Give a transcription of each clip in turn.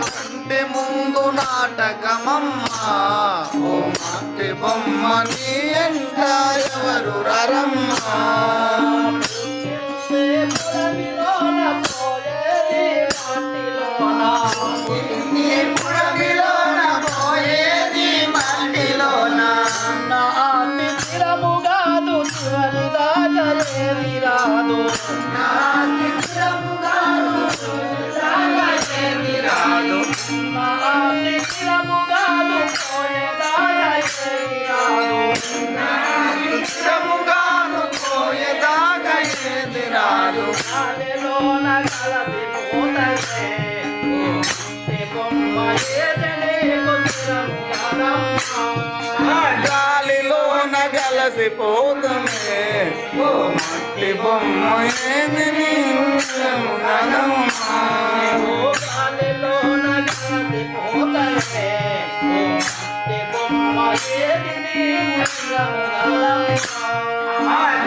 కంటి ముందు నాటకమమ్మా ఓ మట్టి బొమ్మ నీ ఎంట ఎవరు రరమ్మా గాలిలోన గలసిపోతమే ఓ మట్టి బొమ్మ ఏది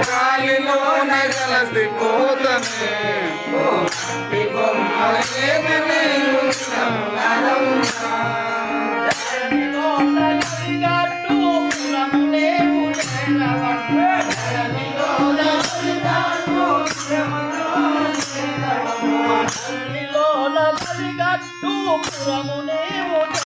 గాలిలోన గలసిపోతమే